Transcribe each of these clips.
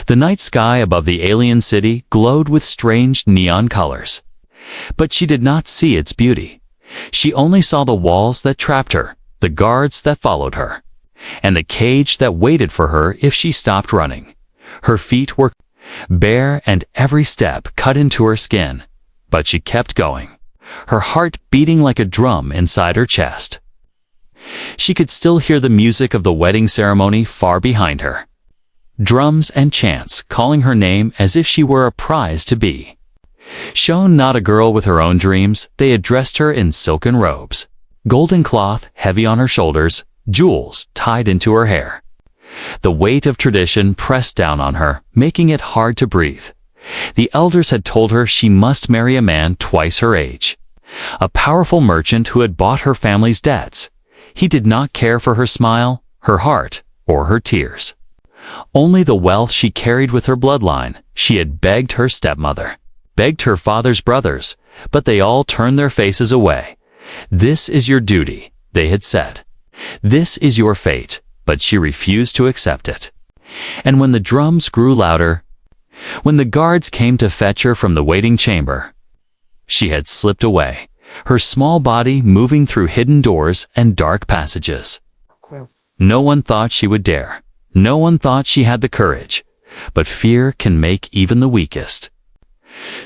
The night sky above the alien city glowed with strange neon colors. But she did not see its beauty. She only saw the walls that trapped her, the guards that followed her, and the cage that waited for her if she stopped running. Her feet were bare and every step cut into her skin, but she kept going, her heart beating like a drum inside her chest. She could still hear the music of the wedding ceremony far behind her. Drums and chants calling her name as if she were a prize to be. Shown not a girl with her own dreams, they had dressed her in silken robes, golden cloth heavy on her shoulders, jewels tied into her hair. The weight of tradition pressed down on her, making it hard to breathe. The elders had told her she must marry a man twice her age, a powerful merchant who had bought her family's debts. He did not care for her smile, her heart, or her tears. Only the wealth she carried with her bloodline. She had begged her stepmother, begged her father's brothers, but they all turned their faces away. "This is your duty," they had said. "This is your fate," but she refused to accept it. And when the drums grew louder, when the guards came to fetch her from the waiting chamber, she had slipped away, her small body moving through hidden doors and dark passages. No one thought she would dare. No one thought she had the courage. But fear can make even the weakest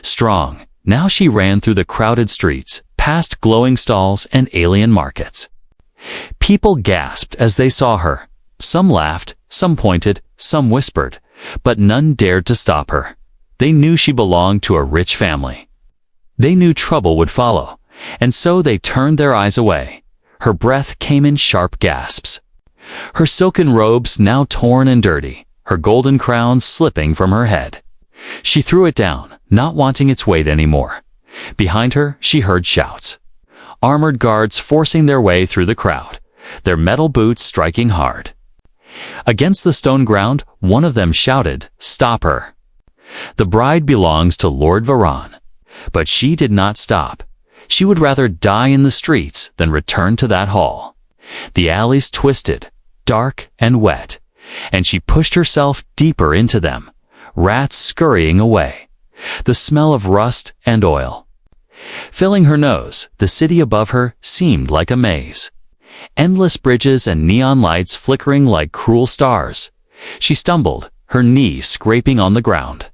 strong. Now she ran through the crowded streets, past glowing stalls and alien markets. People gasped as they saw her. Some laughed, some pointed, some whispered, but none dared to stop her. They knew she belonged to a rich family. They knew trouble would follow, and so they turned their eyes away. Her breath came in sharp gasps. Her silken robes now torn and dirty, her golden crown slipping from her head. She threw it down, not wanting its weight anymore. Behind her, she heard shouts. Armored guards forcing their way through the crowd, their metal boots striking hard. Against the stone ground, one of them shouted, "Stop her! The bride belongs to Lord Varan." But she did not stop. She would rather die in the streets than return to that hall. The alleys twisted, dark and wet, and she pushed herself deeper into them, rats scurrying away, the smell of rust and oil filling her nose. The city above her seemed like a maze, endless bridges and neon lights flickering like cruel stars. She stumbled, her knee scraping on the ground.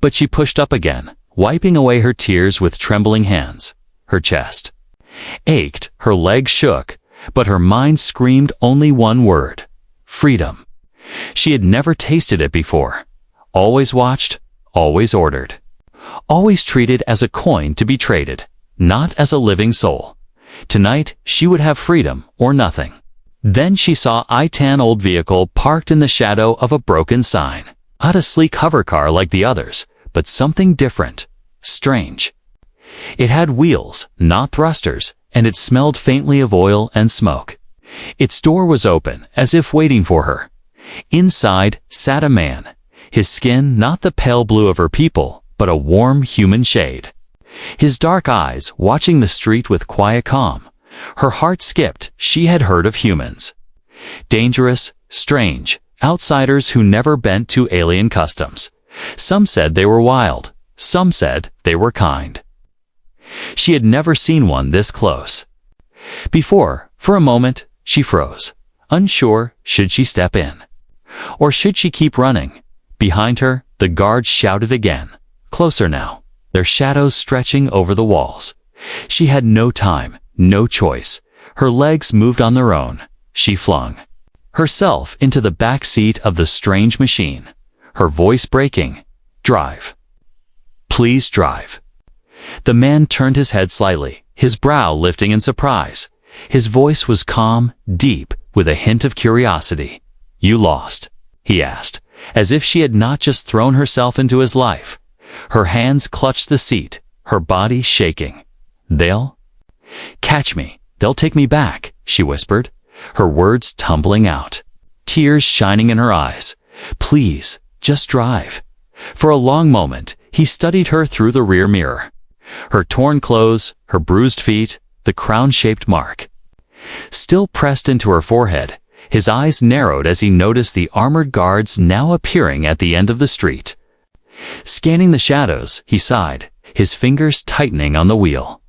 But she pushed up again, wiping away her tears with trembling hands. Her chest ached, her legs shook, but her mind screamed only one word: freedom. She had never tasted it before. Always watched, always ordered, always treated as a coin to be traded, not as a living soul. Tonight, she would have freedom or nothing. Then she saw Itan old vehicle parked in the shadow of a broken sign. Not a sleek hover car like the others, but something different, strange. It had wheels, not thrusters, and it smelled faintly of oil and smoke. Its door was open, as if waiting for her. Inside sat a man, his skin not the pale blue of her people, but a warm human shade. His dark eyes watching the street with quiet calm. Her heart skipped. She had heard of humans. Dangerous, strange, outsiders who never bent to alien customs. Some said they were wild. Some said they were kind. She had never seen one this close before. For a moment, she froze, unsure should she step in, or should she keep running. Behind her, the guards shouted again, closer now, their shadows stretching over the walls. She had no time, no choice. Her legs moved on their own. She flung herself into the back seat of the strange machine, her voice breaking. "Drive. Please drive." The man turned his head slightly, his brow lifting in surprise. His voice was calm, deep, with a hint of curiosity. "You lost?" he asked, as if she had not just thrown herself into his life. Her hands clutched the seat, her body shaking. "They'll catch me. They'll take me back," she whispered, her words tumbling out, tears shining in her eyes. "Please, just drive." For a long moment, he studied her through the rear mirror. Her torn clothes, her bruised feet, the crown-shaped mark still pressed into her forehead. His eyes narrowed as he noticed the armored guards now appearing at the end of the street. Scanning the shadows, he sighed, his fingers tightening on the wheel.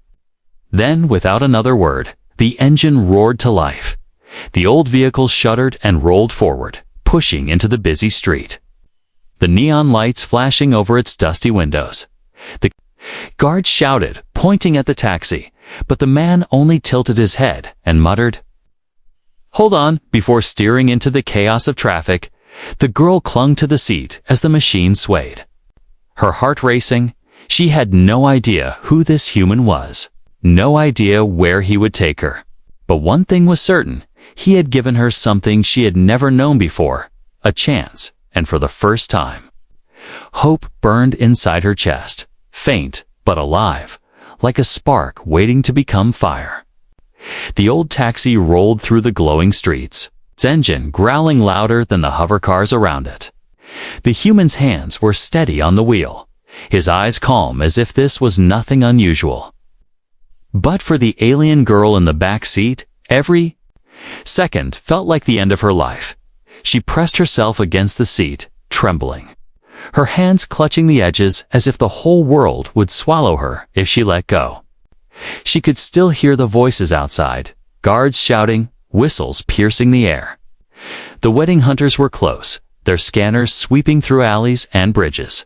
Then, without another word, the engine roared to life. The old vehicle shuddered and rolled forward, pushing into the busy street. The neon lights flashing over its dusty windows. The guard shouted, pointing at the taxi, but the man only tilted his head and muttered, "Hold on," before steering into the chaos of traffic. The girl clung to the seat as the machine swayed. Her heart racing, she had no idea who this human was, no idea where he would take her. But one thing was certain, he had given her something she had never known before, a chance, and for the first time. Hope burned inside her chest, faint but alive, like a spark waiting to become fire. The old taxi rolled through the glowing streets, its engine growling louder than the hover cars around it. The human's hands were steady on the wheel, his eyes calm as if this was nothing unusual. But for the alien girl in the back seat, every second felt like the end of her life. She pressed herself against the seat, trembling, her hands clutching the edges as if the whole world would swallow her if she let go. She could still hear the voices outside, guards shouting, whistles piercing the air. The wedding hunters were close, their scanners sweeping through alleys and bridges.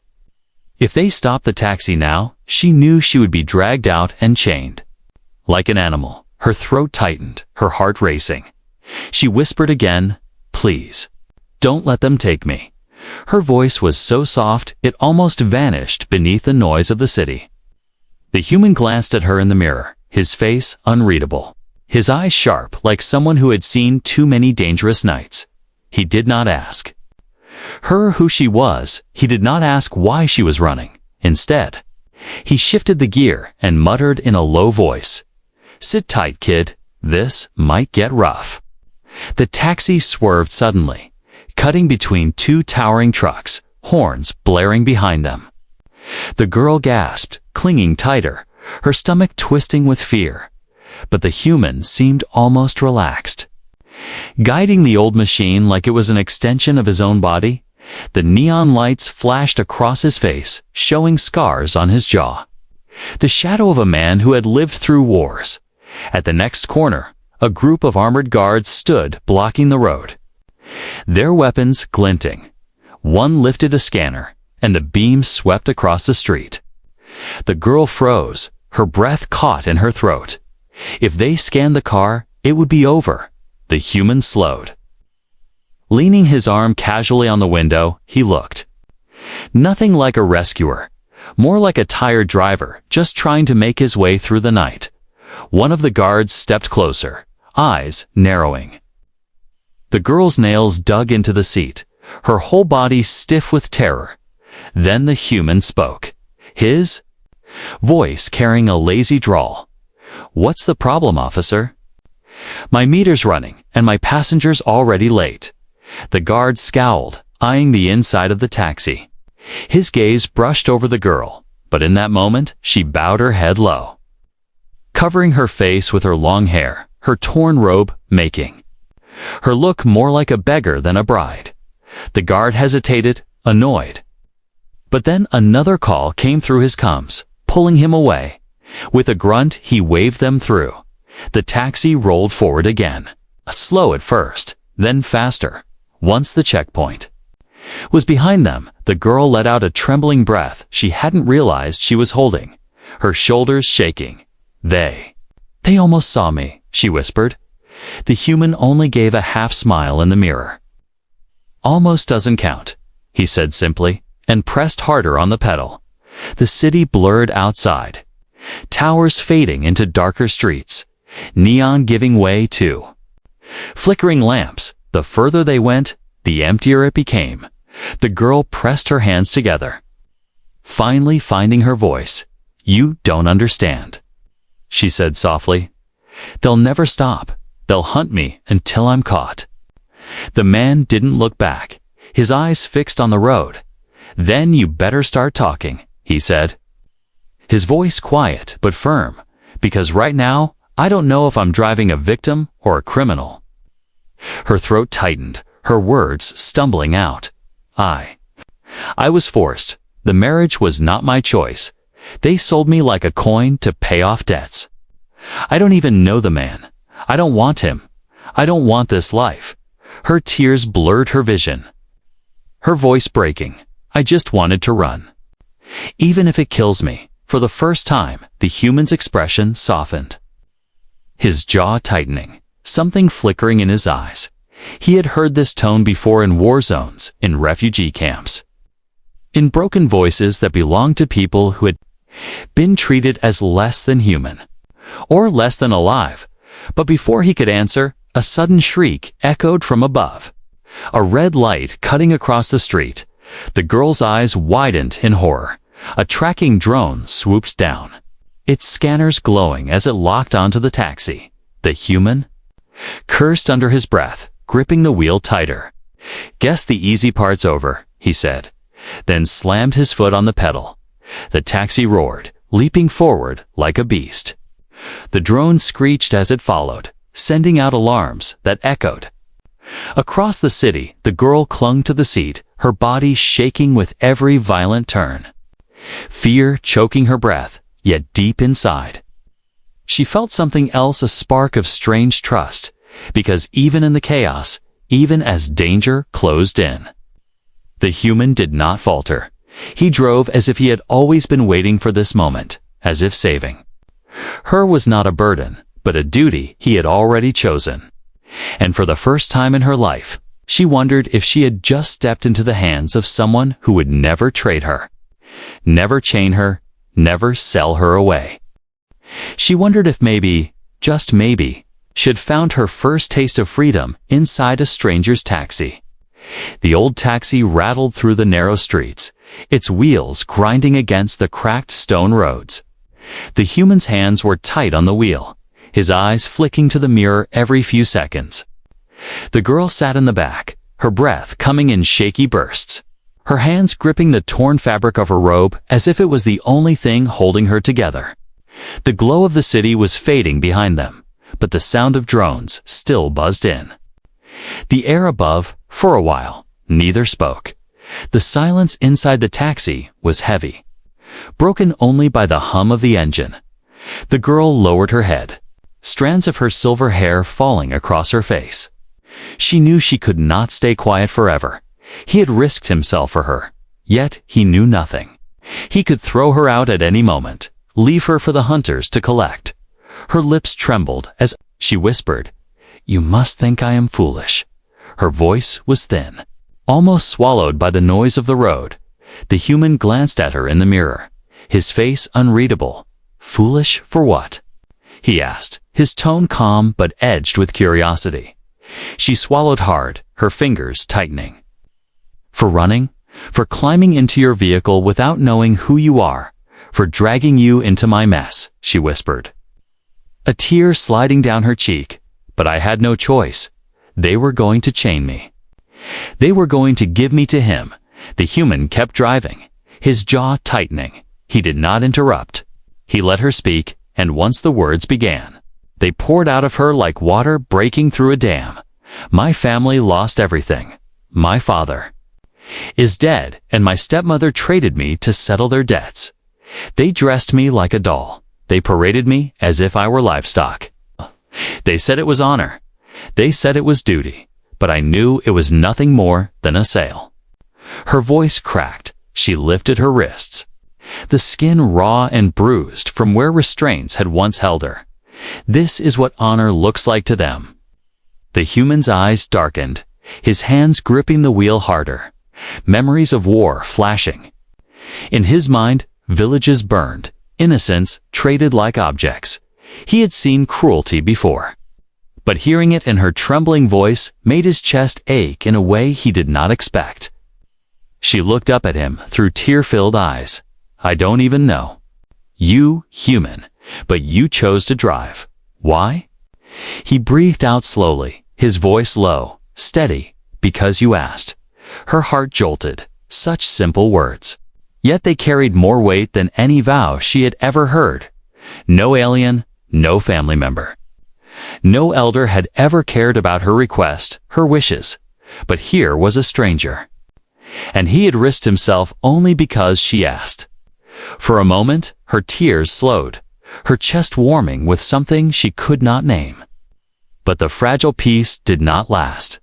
If they stopped the taxi now, she knew she would be dragged out and chained. Like an animal, her throat tightened, her heart racing. She whispered again, "Please, don't let them take me." Her voice was so soft it almost vanished beneath the noise of the city. The human glanced at her in the mirror, his face unreadable, his eyes sharp like someone who had seen too many dangerous nights. He did not ask her who she was, he did not ask why she was running. Instead, he shifted the gear and muttered in a low voice, "Sit tight, kid, this might get rough." The taxi swerved suddenly, cutting between two towering trucks, horns blaring behind them. The girl gasped, clinging tighter, her stomach twisting with fear. But the human seemed almost relaxed. Guiding the old machine like it was an extension of his own body, the neon lights flashed across his face, showing scars on his jaw. The shadow of a man who had lived through wars. At the next corner, a group of armored guards stood blocking the road, their weapons glinting. One lifted a scanner, and the beam swept across the street. The girl froze, her breath caught in her throat. If they scanned the car, it would be over. The human slowed. Leaning his arm casually on the window, he looked. Nothing like a rescuer, more like a tired driver just trying to make his way through the night. One of the guards stepped closer, eyes narrowing. The girl's nails dug into the seat, her whole body stiff with terror. Then the human spoke, his voice carrying a lazy drawl. "What's the problem, officer?" "My meter's running, and my passenger's already late." The guard scowled, eyeing the inside of the taxi. His gaze brushed over the girl, but in that moment, she bowed her head low, covering her face with her long hair, her torn robe making her look more like a beggar than a bride. The guard hesitated, annoyed. But then another call came through his comms, pulling him away. With a grunt, he waved them through. The taxi rolled forward again, slow at first, then faster. Once the checkpoint was behind them, the girl let out a trembling breath she hadn't realized she was holding, her shoulders shaking. They almost saw me," she whispered. The human only gave a half smile in the mirror. "Almost doesn't count," he said simply, and pressed harder on the pedal. The city blurred outside, towers fading into darker streets, neon giving way to flickering lamps. The further they went, the emptier it became. The girl pressed her hands together, finally finding her voice. "You don't understand," she said softly. "They'll never stop. They'll hunt me until I'm caught." The man didn't look back, his eyes fixed on the road. "Then you better start talking," he said, his voice quiet but firm, "because right now, I don't know if I'm driving a victim or a criminal." Her throat tightened, her words stumbling out. I was forced. The marriage was not my choice. They sold me like a coin to pay off debts. I don't even know the man. I don't want him. I don't want this life. Her tears blurred her vision. Her voice breaking. I just wanted to run. Even if it kills me. For the first time, the human's expression softened. His jaw tightening, something flickering in his eyes. He had heard this tone before in war zones, in refugee camps. In broken voices that belonged to people who had been treated as less than human, or less than alive. But before he could answer, a sudden shriek echoed from above. A red light cutting across the street. The girl's eyes widened in horror. A tracking drone swooped down, its scanners glowing as it locked onto the taxi. The human cursed under his breath, gripping the wheel tighter. "Guess the easy part's over," he said, then slammed his foot on the pedal. The taxi roared, leaping forward like a beast. The drone screeched as it followed, sending out alarms that echoed. Across the city, the girl clung to the seat, her body shaking with every violent turn. Fear choking her breath, yet deep inside. She felt something else, a spark of strange trust, because even in the chaos, even as danger closed in, the human did not falter. He drove as if he had always been waiting for this moment, as if saving her was not a burden, but a duty he had already chosen. And for the first time in her life, she wondered if she had just stepped into the hands of someone who would never trade her, never chain her, never sell her away. She wondered if maybe, just maybe, she had found her first taste of freedom inside a stranger's taxi. The old taxi rattled through the narrow streets, its wheels grinding against the cracked stone roads. The human's hands were tight on the wheel, his eyes flicking to the mirror every few seconds. The girl sat in the back, her breath coming in shaky bursts, her hands gripping the torn fabric of her robe as if it was the only thing holding her together. The glow of the city was fading behind them, but the sound of drones still buzzed in. The air above, for a while, neither spoke. The silence inside the taxi was heavy, broken only by the hum of the engine. The girl lowered her head, strands of her silver hair falling across her face. She knew she could not stay quiet forever. He had risked himself for her, yet he knew nothing. He could throw her out at any moment, leave her for the hunters to collect. Her lips trembled as she whispered, "You must think I am foolish." Her voice was thin, almost swallowed by the noise of the road. The human glanced at her in the mirror, his face unreadable. "Foolish for what?" he asked, his tone calm but edged with curiosity. She swallowed hard, her fingers tightening. "For running, for climbing into your vehicle without knowing who you are, for dragging you into my mess," she whispered. A tear sliding down her cheek, but I had no choice. They were going to chain me. They were going to give me to him. The human kept driving, his jaw tightening. He did not interrupt. He let her speak, and once the words began, they poured out of her like water breaking through a dam. "My family lost everything. My father is dead, and my stepmother traded me to settle their debts. They dressed me like a doll. They paraded me as if I were livestock. They said it was honor. They said it was duty, but I knew it was nothing more than a sale." Her voice cracked. She lifted her wrists, the skin raw and bruised from where restraints had once held her. "This is what honor looks like to them." The human's eyes darkened, his hands gripping the wheel harder, memories of war flashing. In his mind, villages burned, innocents traded like objects. He had seen cruelty before, but hearing it in her trembling voice made his chest ache in a way he did not expect. She looked up at him through tear-filled eyes. "I don't even know. You, human, but you chose to drive. Why?" He breathed out slowly, his voice low, steady. "Because you asked." Her heart jolted. Such simple words, yet they carried more weight than any vow she had ever heard. No alien, no family member. No elder had ever cared about her request, her wishes, but here was a stranger. And he had risked himself only because she asked. For a moment, her tears slowed, her chest warming with something she could not name. But the fragile peace did not last.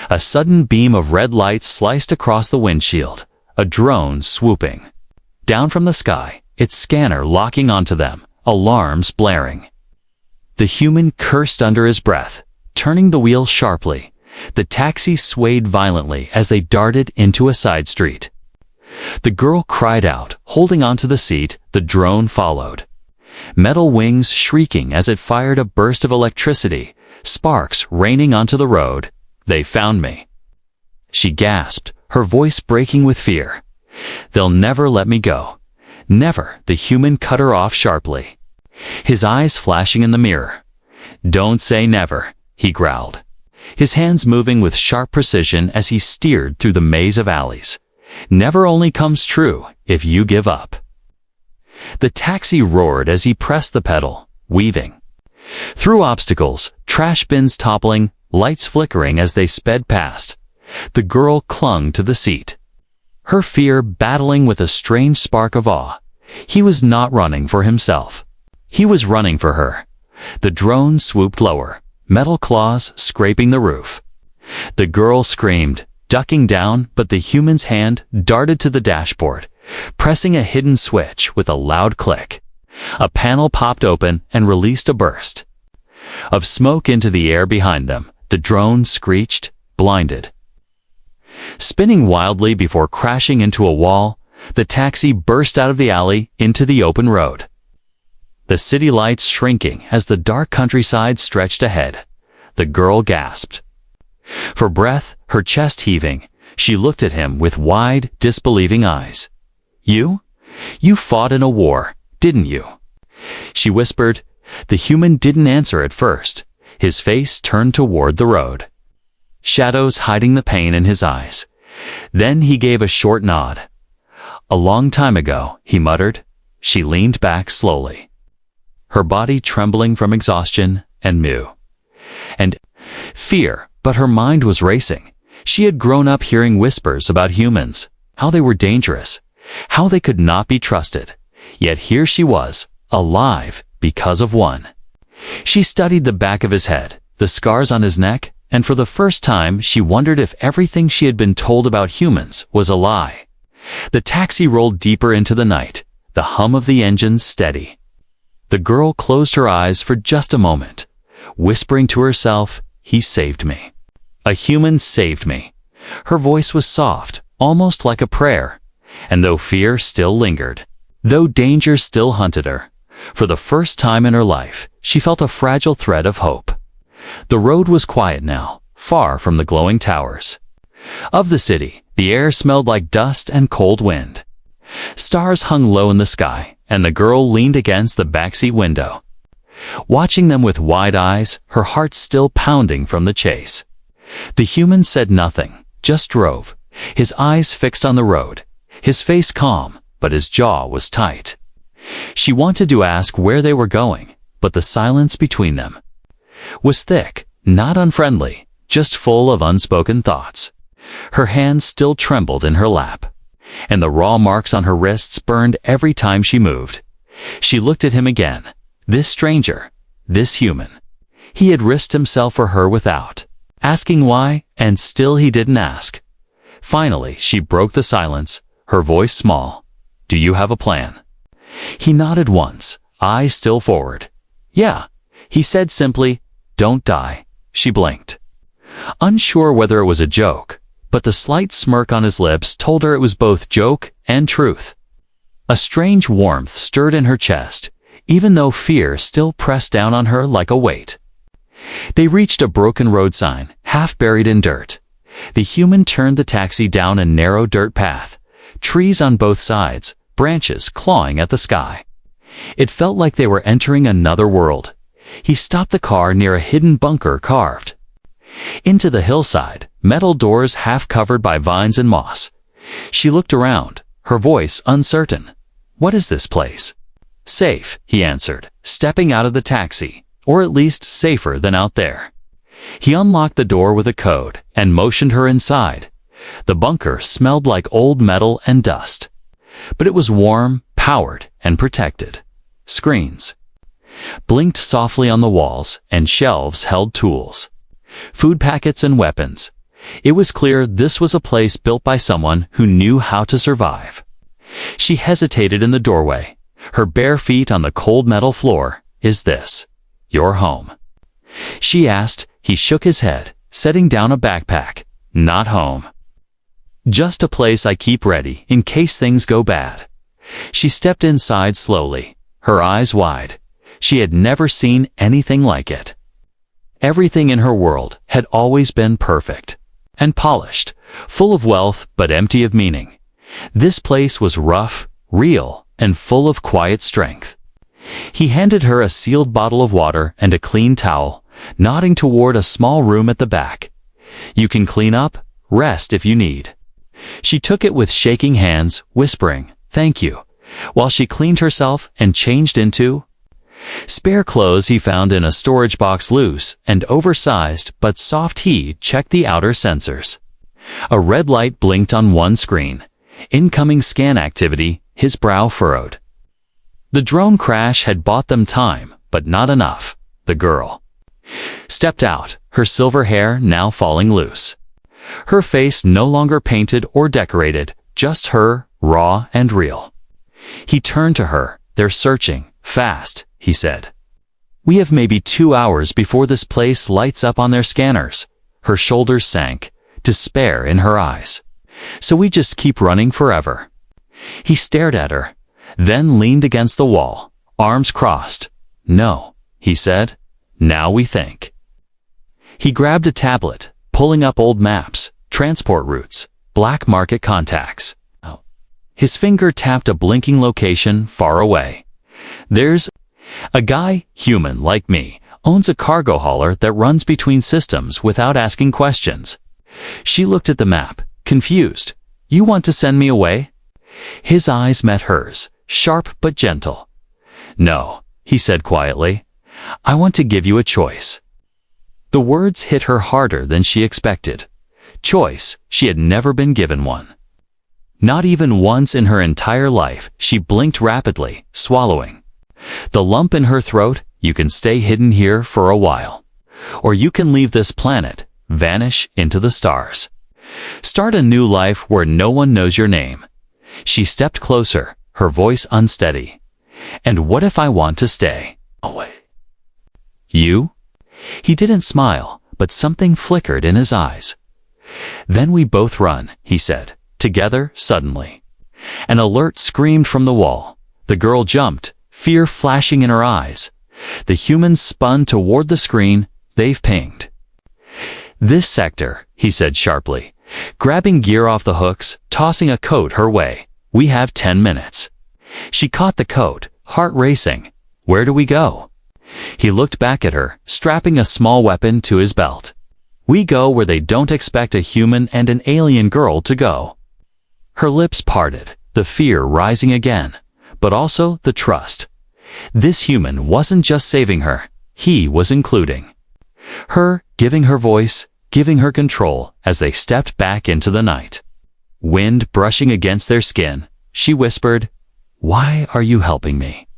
A sudden beam of red light sliced across the windshield, a drone swooping down from the sky, its scanner locking onto them, alarms blaring. The human cursed under his breath, turning the wheel sharply. The taxi swayed violently as they darted into a side street. The girl cried out, holding onto the seat. The drone followed, metal wings shrieking as it fired a burst of electricity, sparks raining onto the road. "They found me," she gasped, her voice breaking with fear. "They'll never let me go. Never." The human cut her off sharply, his eyes flashing in the mirror. "Don't say never," he growled, his hands moving with sharp precision as he steered through the maze of alleys. "Never only comes true if you give up." The taxi roared as he pressed the pedal, weaving through obstacles, trash bins toppling, lights flickering as they sped past. The girl clung to the seat, her fear battling with a strange spark of awe. He was not running for himself. He was running for her. The drone swooped lower, metal claws scraping the roof. The girl screamed, ducking down, but the human's hand darted to the dashboard, pressing a hidden switch with a loud click. A panel popped open and released a burst of smoke into the air behind them. The drone screeched, blinded. Spinning wildly before crashing into a wall, the taxi burst out of the alley into the open road, the city lights shrinking as the dark countryside stretched ahead. The girl gasped for breath, her chest heaving. She looked at him with wide, disbelieving eyes. You fought in a war, didn't you?" she whispered. The human didn't answer at first, his face turned toward the road, shadows hiding the pain in his eyes. Then he gave a short nod. "A long time ago," he muttered. She leaned back slowly, her body trembling from exhaustion and fear, but her mind was racing. She had grown up hearing whispers about humans, how they were dangerous, how they could not be trusted. Yet here she was, alive because of one. She studied the back of his head, the scars on his neck, and for the first time she wondered if everything she had been told about humans was a lie. The taxi rolled deeper into the night, the hum of the engines steady. The girl closed her eyes for just a moment, whispering to herself, "He saved me. A human saved me." Her voice was soft, almost like a prayer. And though fear still lingered, though danger still hunted her, for the first time in her life, she felt a fragile thread of hope. The road was quiet now, far from the glowing towers of the city. The air smelled like dust and cold wind. Stars hung low in the sky, and the girl leaned against the backseat window, watching them with wide eyes, her heart still pounding from the chase. The human said nothing, just drove, his eyes fixed on the road, his face calm, but his jaw was tight. She wanted to ask where they were going, but the silence between them was thick, not unfriendly, just full of unspoken thoughts. Her hands still trembled in her lap, and the raw marks on her wrists burned every time she moved. She looked at him again, this stranger, this human. He had risked himself for her without asking why, and still he didn't ask. Finally, she broke the silence, her voice small. "Do you have a plan?" He nodded once, eyes still forward. "Yeah," he said simply. "Don't die." She blinked, unsure whether it was a joke, but the slight smirk on his lips told her it was both joke and truth. A strange warmth stirred in her chest, even though fear still pressed down on her like a weight. They reached a broken road sign, half buried in dirt. The human turned the taxi down a narrow dirt path, trees on both sides, branches clawing at the sky. It felt like they were entering another world. He stopped the car near a hidden bunker carved into the hillside, metal doors half covered by vines and moss. She looked around, her voice uncertain. "What is this place?" "Safe," he answered, stepping out of the taxi. or at least safer than out there. He unlocked the door with a code and motioned her inside. The bunker smelled like old metal and dust. But it was warm, powered, and protected. Screens blinked softly on the walls, and shelves held tools, food packets and weapons. It was clear this was a place built by someone who knew how to survive. She hesitated in the doorway, her bare feet on the cold metal floor. "Is this your home?" she asked. He shook his head, setting down a backpack. "Not home. Just a place I keep ready in case things go bad." She stepped inside slowly, her eyes wide. She had never seen anything like it. Everything in her world had always been perfect and polished, full of wealth but empty of meaning. This place was rough, real, and full of quiet strength. He handed her a sealed bottle of water and a clean towel, nodding toward a small room at the back. "You can clean up, rest if you need." She took it with shaking hands, whispering, "Thank you," while she cleaned herself and changed into spare clothes he found in a storage box. Loose and oversized but soft. He checked the outer sensors. A red light blinked on one screen. Incoming scan activity. His brow furrowed. The drone crash had bought them time, but not enough. The girl stepped out, her silver hair now falling loose. Her face no longer painted or decorated, just her, raw and real. He turned to her. "They're searching. Fast," he said. "We have maybe 2 hours before this place lights up on their scanners." Her shoulders sank, despair in her eyes. "So we just keep running forever." He stared at her, then leaned against the wall, arms crossed. "No," he said. "Now we think." He grabbed a tablet, pulling up old maps, transport routes, black market contacts. His finger tapped a blinking location far away. "There's a guy, human like me, owns a cargo hauler that runs between systems without asking questions." She looked at the map, confused. "You want to send me away?" His eyes met hers, sharp but gentle. "No," he said quietly. "I want to give you a choice." The words hit her harder than she expected. Choice. She had never been given one. Not even once in her entire life. She blinked rapidly, swallowing. The lump in her throat. "You can stay hidden here for a while. Or you can leave this planet, vanish into the stars. Start a new life where no one knows your name." She stepped closer, her voice unsteady. "And what if I want to stay away?" "You?" He didn't smile, but something flickered in his eyes. "Then we both run," he said, together suddenly. An alert screamed from the wall. The girl jumped, fear flashing in her eyes. The humans spun toward the screen. "They've pinged this sector," he said sharply, grabbing gear off the hooks, tossing a coat her way. "We have 10 minutes." She caught the coat, heart racing. "Where do we go?" He looked back at her, strapping a small weapon to his belt. "We go where they don't expect a human and an alien girl to go." Her lips parted, the fear rising again, but also the trust. This human wasn't just saving her, he was including her, giving her voice, giving her control as they stepped back into the night. Wind brushing against their skin, she whispered, "Why are you helping me?"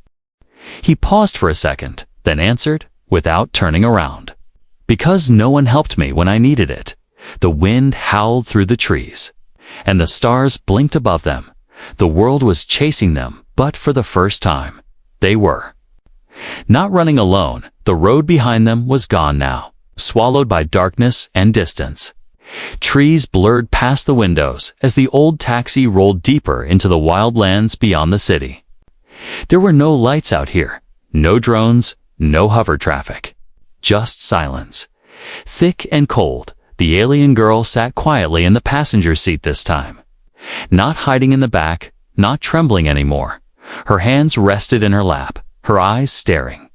He paused for a second, then answered, without turning around. "Because no one helped me when I needed it." The wind howled through the trees, and the stars blinked above them. The world was chasing them, but for the first time, they were not running alone. The road behind them was gone now, swallowed by darkness and distance. Trees blurred past the windows as the old taxi rolled deeper into the wildlands beyond the city. There were no lights out here, no drones, no hover traffic. Just silence. Thick and cold, the alien girl sat quietly in the passenger seat this time. Not hiding in the back, not trembling anymore. Her hands rested in her lap, her eyes staring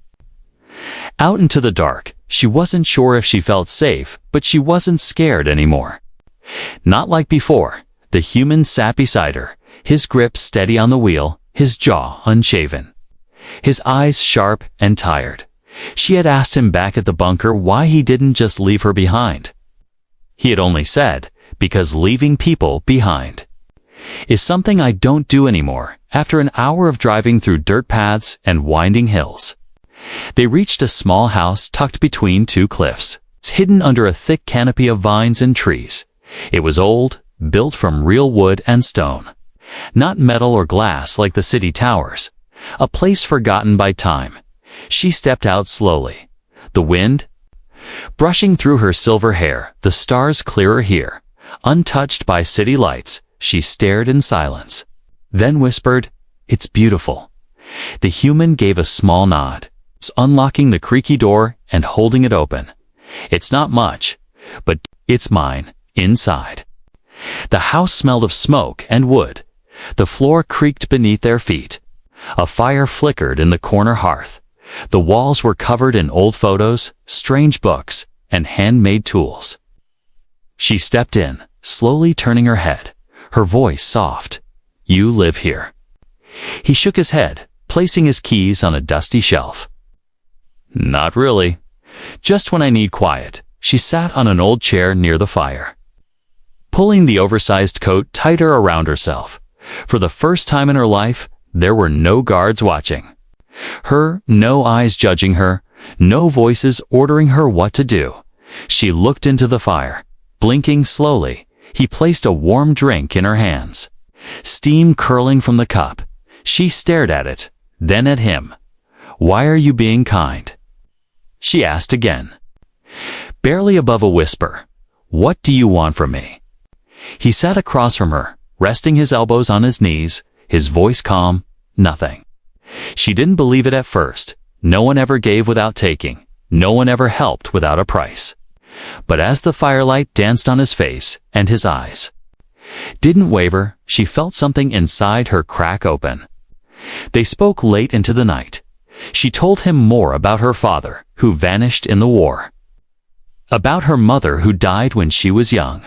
out into the dark. She wasn't sure if she felt safe, but she wasn't scared anymore. Not like before. The human sat beside her, his grip steady on the wheel, his jaw unshaven, his eyes sharp and tired. She had asked him back at the bunker why he didn't just leave her behind. He had only said, because leaving people behind is something I don't do anymore after an hour of driving through dirt paths and winding hills. They reached a small house tucked between two cliffs, hidden under a thick canopy of vines and trees. It was old, built from real wood and stone, not metal or glass like the city towers, a place forgotten by time. She stepped out slowly, the wind brushing through her silver hair, the stars clearer here. Untouched by city lights, she stared in silence, then whispered, "It's beautiful." The human gave a small nod, unlocking the creaky door and holding it open. "It's not much, but it's mine, inside." The house smelled of smoke and wood. The floor creaked beneath their feet. A fire flickered in the corner hearth. The walls were covered in old photos, strange books, and handmade tools. She stepped in, slowly turning her head, her voice soft. "You live here." He shook his head, placing his keys on a dusty shelf. "Not really. Just when I need quiet." She sat on an old chair near the fire, pulling the oversized coat tighter around herself. For the first time in her life, there were no guards watching her, no eyes judging her, no voices ordering her what to do. She looked into the fire. Blinking slowly, he placed a warm drink in her hands. Steam curling from the cup. She stared at it, then at him. "Why are you being kind?" she asked again, barely above a whisper. "What do you want from me?" He sat across from her, resting his elbows on his knees, his voice calm. "Nothing." She didn't believe it at first. No one ever gave without taking. No one ever helped without a price. But as the firelight danced on his face and his eyes didn't waver, she felt something inside her crack open. They spoke late into the night. She told him more about her father, who vanished in the war, about her mother who died when she was young,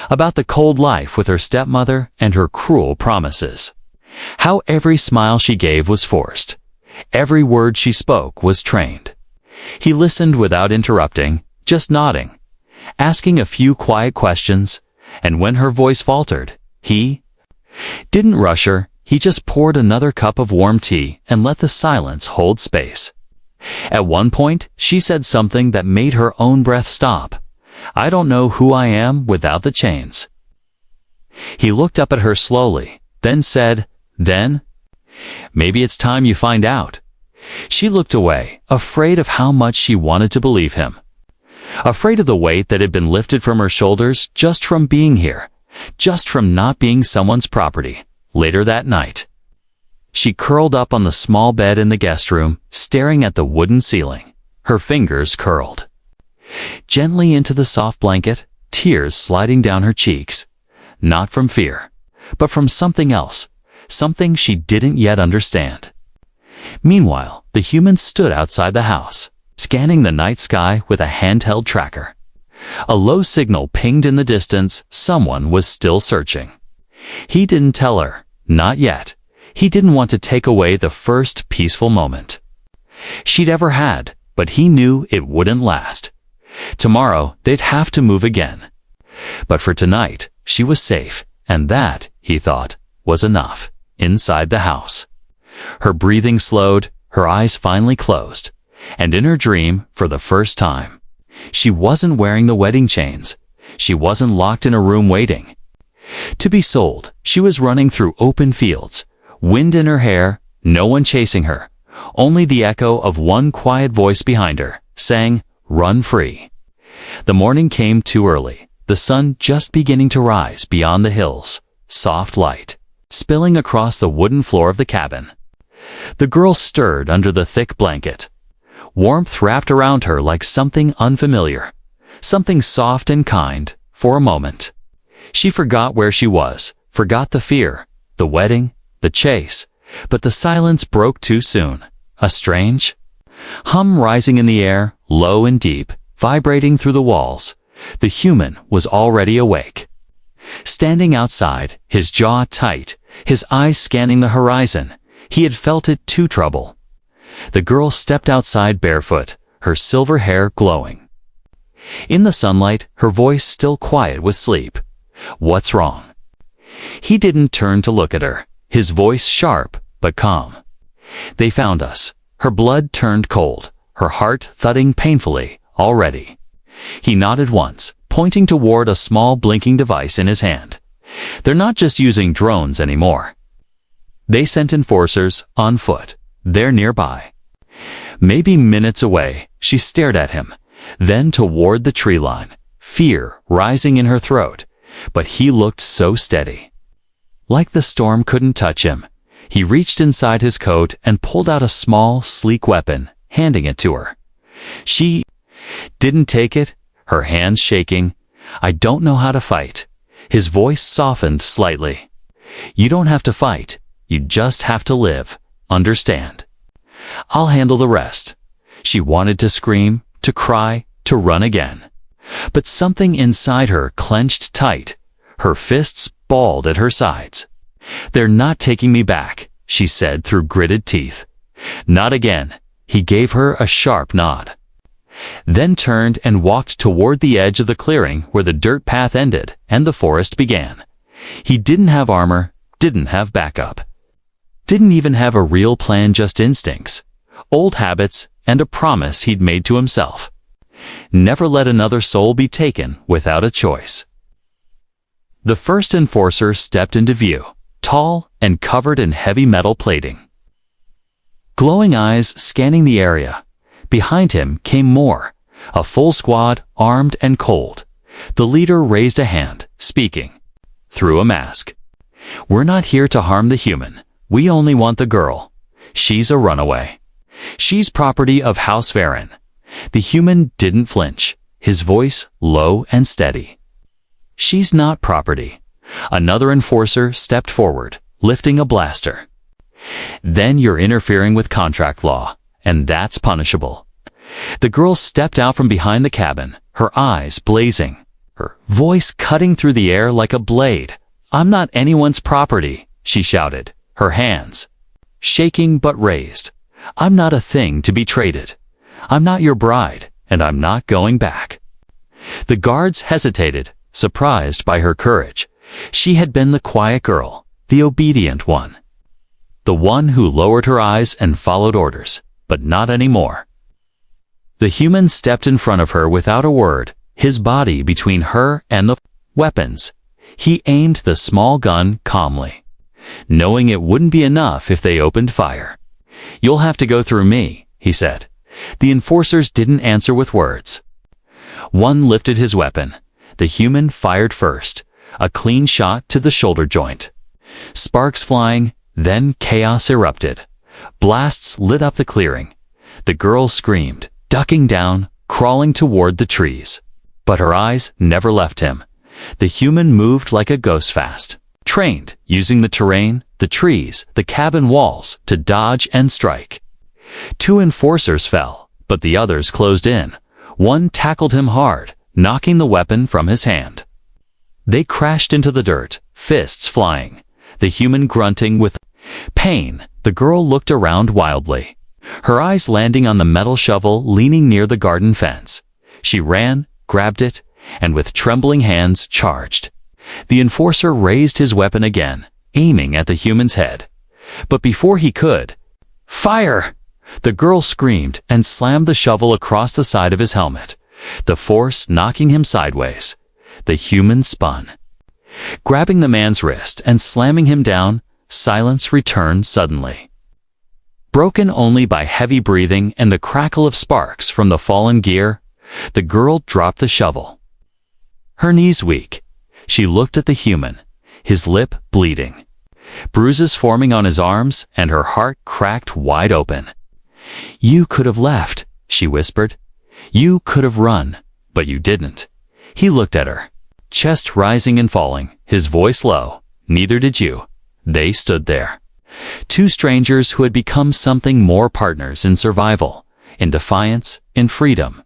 about the cold life with her stepmother and her cruel promises, how every smile she gave was forced, every word she spoke was trained. He listened without interrupting, just nodding, asking a few quiet questions, and when her voice faltered, he didn't rush her. He just poured another cup of warm tea and let the silence hold space. At one point, she said something that made her own breath stop. "I don't know who I am without the chains." He looked up at her slowly, then said, "Then, maybe it's time you find out." She looked away, afraid of how much she wanted to believe him. Afraid of the weight that had been lifted from her shoulders just from being here, just from not being someone's property. Later that night, she curled up on the small bed in the guest room, staring at the wooden ceiling, her fingers curled gently into the soft blanket, tears sliding down her cheeks, not from fear, but from something else, something she didn't yet understand. Meanwhile, the human stood outside the house, scanning the night sky with a handheld tracker. A low signal pinged in the distance. Someone was still searching. He didn't tell her, not yet. He didn't want to take away the first peaceful moment she'd ever had, but he knew it wouldn't last. Tomorrow, they'd have to move again. But for tonight, she was safe, and that, he thought, was enough. Inside the house, her breathing slowed, her eyes finally closed, and in her dream, for the first time, she wasn't wearing the wedding chains. She wasn't locked in a room waiting to be sold. She was running through open fields, wind in her hair, no one chasing her, only the echo of one quiet voice behind her, saying, "Run free." The morning came too early, the sun just beginning to rise beyond the hills, soft light spilling across the wooden floor of the cabin. The girl stirred under the thick blanket. Warmth wrapped around her like something unfamiliar, something soft and kind. For a moment, she forgot where she was, forgot the fear, the wedding, the chase, but the silence broke too soon. A strange hum rising in the air, low and deep, vibrating through the walls. The human was already awake. Standing outside, his jaw tight, his eyes scanning the horizon, he had felt it too. Trouble. The girl stepped outside barefoot, her silver hair glowing. In the sunlight, her voice still quiet with sleep. "What's wrong?" He didn't turn to look at her, his voice sharp but calm. "They found us." Her blood turned cold, her heart thudding painfully already. He nodded once, pointing toward a small blinking device in his hand. "They're not just using drones anymore. They sent enforcers on foot. They're nearby." Maybe minutes away, she stared at him, then toward the tree line, fear rising in her throat, but he looked so steady. Like the storm couldn't touch him. He reached inside his coat and pulled out a small, sleek weapon, handing it to her. She didn't take it, her hands shaking. "I don't know how to fight." His voice softened slightly. "You don't have to fight. You just have to live. Understand? I'll handle the rest." She wanted to scream, to cry, to run again. But something inside her clenched tight. Her fists balled at her sides. "They're not taking me back," she said through gritted teeth. "Not again." He gave her a sharp nod, then turned and walked toward the edge of the clearing where the dirt path ended and the forest began. He didn't have armor, didn't have backup. Didn't even have a real plan, just instincts, old habits, and a promise he'd made to himself. Never let another soul be taken without a choice. The first enforcer stepped into view, tall and covered in heavy metal plating. Glowing eyes scanning the area. Behind him came more, a full squad, armed and cold. The leader raised a hand, speaking through a mask. "We're not here to harm the human. We only want the girl. She's a runaway. She's property of House Varen." The human didn't flinch, his voice low and steady. "She's not property." Another enforcer stepped forward, lifting a blaster. "Then you're interfering with contract law, and that's punishable." The girl stepped out from behind the cabin, her eyes blazing, her voice cutting through the air like a blade. "I'm not anyone's property," she shouted, her hands shaking but raised. "I'm not a thing to be traded. I'm not your bride, and I'm not going back." The guards hesitated, surprised by her courage. She had been the quiet girl, the obedient one. The one who lowered her eyes and followed orders, but not anymore. The human stepped in front of her without a word, his body between her and the weapons. He aimed the small gun calmly, knowing it wouldn't be enough if they opened fire. "You'll have to go through me," he said. The enforcers didn't answer with words. One lifted his weapon. The human fired first, a clean shot to the shoulder joint. Sparks flying, then chaos erupted. Blasts lit up the clearing. The girl screamed, ducking down, crawling toward the trees. But her eyes never left him. The human moved like a ghost fast, trained, using the terrain, the trees, the cabin walls to dodge and strike. Two enforcers fell, but the others closed in. One tackled him hard, knocking the weapon from his hand. They crashed into the dirt, fists flying, the human grunting with pain. The girl looked around wildly, her eyes landing on the metal shovel leaning near the garden fence. She ran, grabbed it, and with trembling hands charged. The enforcer raised his weapon again, aiming at the human's head. But before he could, "Fire!" The girl screamed and slammed the shovel across the side of his helmet, the force knocking him sideways. The human spun, grabbing the man's wrist and slamming him down. Silence returned suddenly, broken only by heavy breathing and the crackle of sparks from the fallen gear. The girl dropped the shovel, her knees weak. She looked at the human, his lip bleeding, bruises forming on his arms, and her heart cracked wide open. "You could have left," she whispered. "You could have run, but you didn't." He looked at her, chest rising and falling, his voice low. "Neither did you." They stood there, two strangers who had become something more, partners in survival, in defiance, in freedom.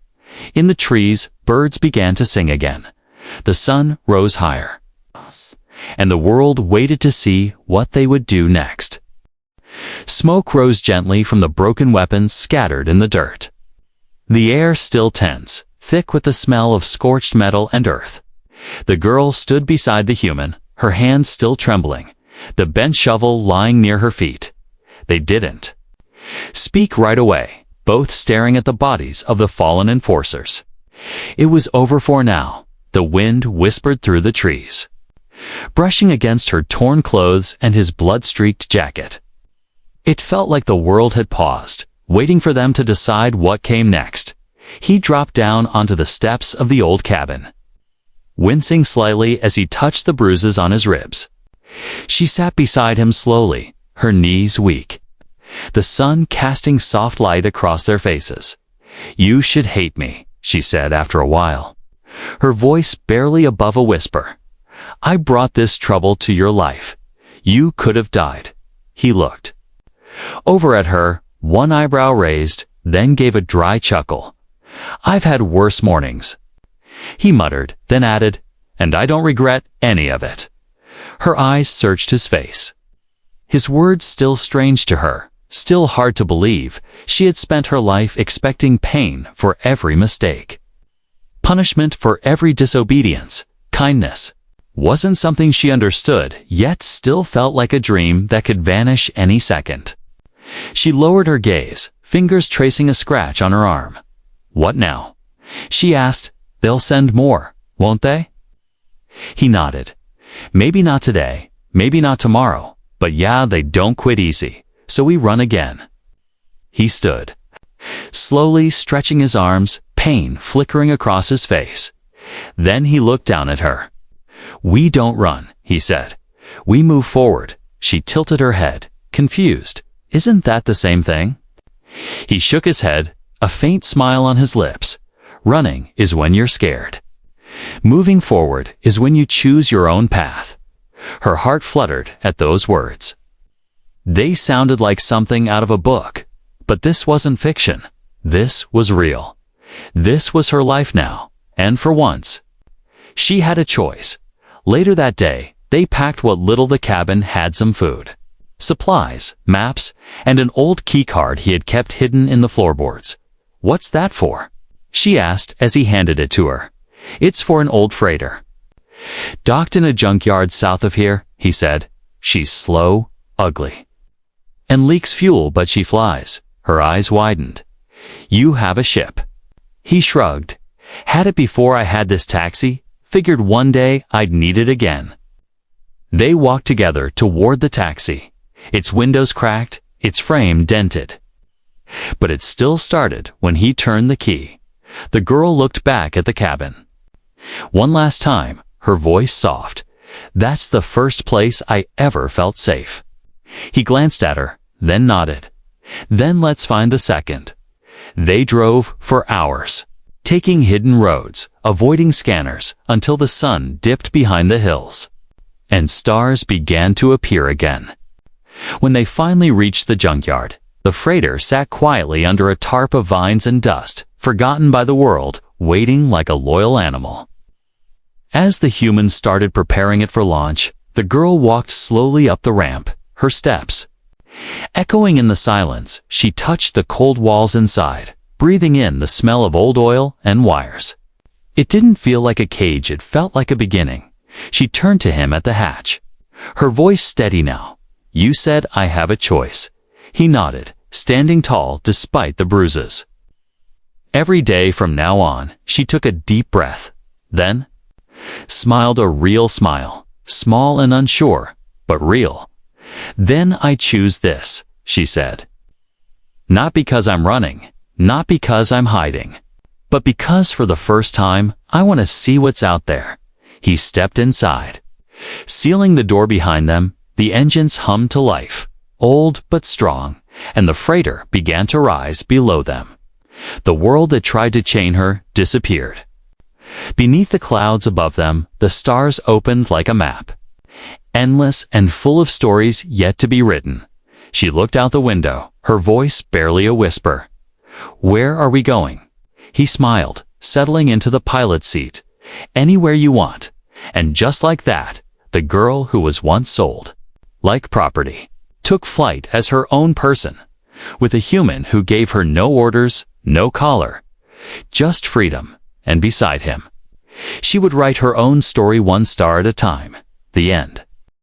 In the trees, birds began to sing again. The sun rose higher, and the world waited to see what they would do next. Smoke rose gently from the broken weapons scattered in the dirt. The air still tense, thick with the smell of scorched metal and earth. The girl stood beside the human, her hands still trembling, the bent shovel lying near her feet. They didn't speak right away, both staring at the bodies of the fallen enforcers. It was over for now, the wind whispered through the trees, brushing against her torn clothes and his blood-streaked jacket. It felt like the world had paused, waiting for them to decide what came next. He dropped down onto the steps of the old cabin, wincing slightly as he touched the bruises on his ribs. She sat beside him slowly, her knees weak, the sun casting soft light across their faces. "You should hate me," she said after a while, her voice barely above a whisper. "I brought this trouble to your life. You could have died." He looked over at her, one eyebrow raised, then gave a dry chuckle. "I've had worse mornings," he muttered, then added, "and I don't regret any of it." Her eyes searched his face. His words still strange to her, still hard to believe. She had spent her life expecting pain for every mistake, punishment for every disobedience. Kindness wasn't something she understood, yet still felt like a dream that could vanish any second. She lowered her gaze, fingers tracing a scratch on her arm. "What now?" she asked. "They'll send more, won't they?" He nodded. "Maybe not today, maybe not tomorrow, but yeah, they don't quit easy, so we run again." He stood, slowly stretching his arms, pain flickering across his face. Then he looked down at her. "We don't run," he said. "We move forward." She tilted her head, confused. "Isn't that the same thing?" He shook his head, a faint smile on his lips. "Running is when you're scared. Moving forward is when you choose your own path." Her heart fluttered at those words. They sounded like something out of a book, but this wasn't fiction. This was real. This was her life now, and for once, she had a choice. Later that day, they packed what little the cabin had: some food, supplies, maps, and an old keycard he had kept hidden in the floorboards. "What's that for?" she asked as he handed it to her. "It's for an old freighter, docked in a junkyard south of here," he said. "She's slow, ugly, and leaks fuel, but she flies." Her eyes widened. "You have a ship." He shrugged. "Had it before I had this taxi. Figured one day I'd need it again." They walked together toward the taxi, its windows cracked, its frame dented. But it still started when he turned the key. The girl looked back at the cabin. One last time, her voice soft. "That's the first place I ever felt safe." He glanced at her, then nodded. "Then let's find the second." They drove for hours, taking hidden roads, avoiding scanners, until the sun dipped behind the hills, and stars began to appear again. When they finally reached the junkyard, the freighter sat quietly under a tarp of vines and dust, forgotten by the world, waiting like a loyal animal. As the humans started preparing it for launch, the girl walked slowly up the ramp, her steps echoing in the silence. She touched the cold walls inside, breathing in the smell of old oil and wires. It didn't feel like a cage, it felt like a beginning. She turned to him at the hatch, her voice steady now. "You said I have a choice." He nodded, standing tall despite the bruises. Every day from now on, she took a deep breath, then smiled a real smile, small and unsure, but real. "Then I choose this," she said. "Not because I'm running, not because I'm hiding, but because for the first time, I want to see what's out there." He stepped inside. Sealing the door behind them, the engines hummed to life, old but strong, and the freighter began to rise below them. The world that tried to chain her disappeared. Beneath the clouds above them, the stars opened like a map, endless and full of stories yet to be written. She looked out the window, her voice barely a whisper. "Where are we going?" He smiled, settling into the pilot seat. "Anywhere you want." And just like that, the girl who was once sold like property took flight as her own person, with a human who gave her no orders, no collar, just freedom, and beside him. She would write her own story 1 star at a time. The end.